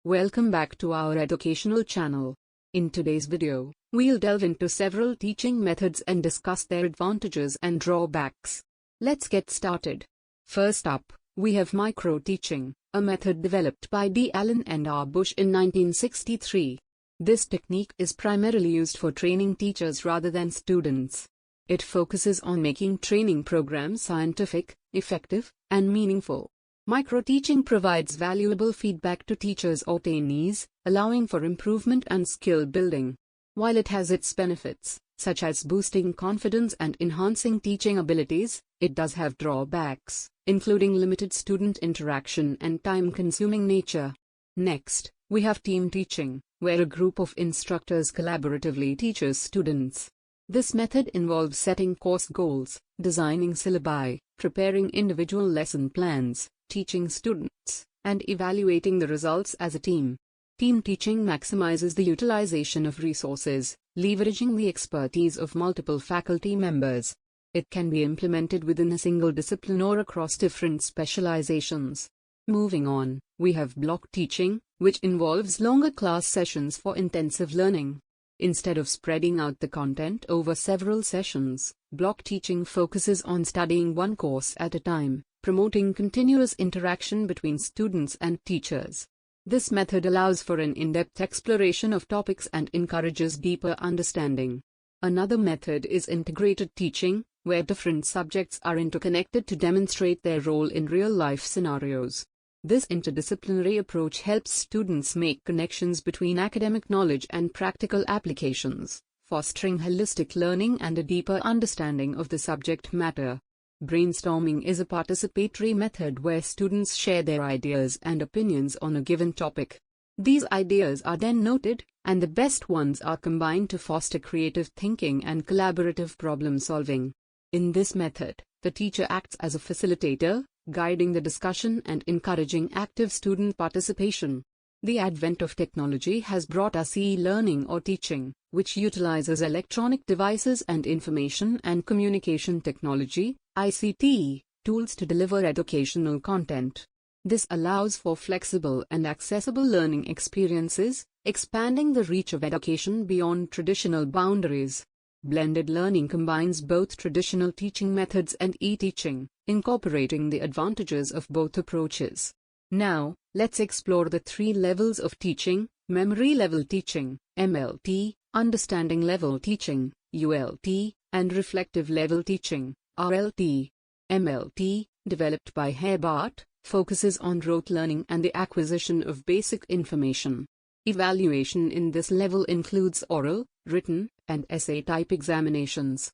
Welcome back to our educational channel. In today's video, we'll delve into several teaching methods and discuss their advantages and drawbacks. Let's get started. First up, we have micro-teaching, a method developed by D. Allen and R. Bush in 1963. This technique is primarily used for training teachers rather than students. It focuses on making training programs scientific, effective, and meaningful. Micro-teaching provides valuable feedback to teachers or trainees, allowing for improvement and skill building. While it has its benefits, such as boosting confidence and enhancing teaching abilities, it does have drawbacks, including limited student interaction and time-consuming nature. Next, we have team teaching, where a group of instructors collaboratively teaches students. This method involves setting course goals, designing syllabi, preparing individual lesson plans, teaching students, and evaluating the results as a team. Team teaching maximizes the utilization of resources, leveraging the expertise of multiple faculty members. It can be implemented within a single discipline or across different specializations. Moving on, we have block teaching, which involves longer class sessions for intensive learning. Instead of spreading out the content over several sessions, block teaching focuses on studying one course at a time, promoting continuous interaction between students and teachers. This method allows for an in-depth exploration of topics and encourages deeper understanding. Another method is integrated teaching, where different subjects are interconnected to demonstrate their role in real-life scenarios. This interdisciplinary approach helps students make connections between academic knowledge and practical applications, fostering holistic learning and a deeper understanding of the subject matter. Brainstorming is a participatory method where students share their ideas and opinions on a given topic. These ideas are then noted, and the best ones are combined to foster creative thinking and collaborative problem solving. In this method, the teacher acts as a facilitator, guiding the discussion and encouraging active student participation. The advent of technology has brought us e-learning or teaching, which utilizes electronic devices and information and communication technology (ICT) tools to deliver educational content. This allows for flexible and accessible learning experiences, expanding the reach of education beyond traditional boundaries. Blended learning combines both traditional teaching methods and e-teaching, incorporating the advantages of both approaches. Now, let's explore the three levels of teaching: memory level teaching, MLT, understanding level teaching, ULT, and reflective level teaching, RLT. MLT, developed by Herbart, focuses on rote learning and the acquisition of basic information. Evaluation in this level includes oral, written, and essay-type examinations.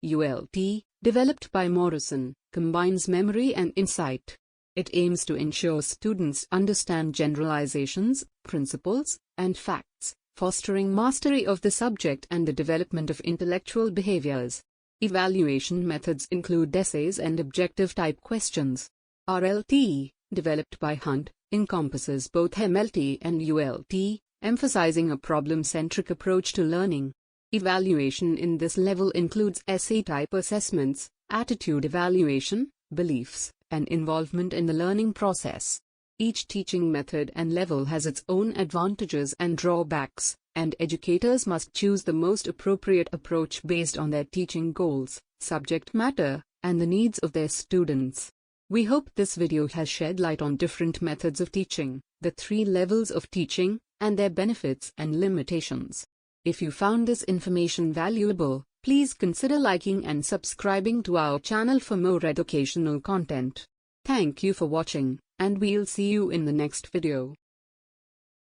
ULT, developed by Morrison, combines memory and insight. It aims to ensure students understand generalizations, principles, and facts, fostering mastery of the subject and the development of intellectual behaviors. Evaluation methods include essays and objective-type questions. RLT, developed by Hunt, encompasses both MLT and ULT, emphasizing a problem-centric approach to learning. Evaluation in this level includes essay-type assessments, attitude evaluation, beliefs, and involvement in the learning process. Each teaching method and level has its own advantages and drawbacks, and educators must choose the most appropriate approach based on their teaching goals, subject matter, and the needs of their students. We hope this video has shed light on different methods of teaching, the three levels of teaching, and their benefits and limitations. If you found this information valuable, please consider liking and subscribing to our channel for more educational content. Thank you for watching, and we'll see you in the next video.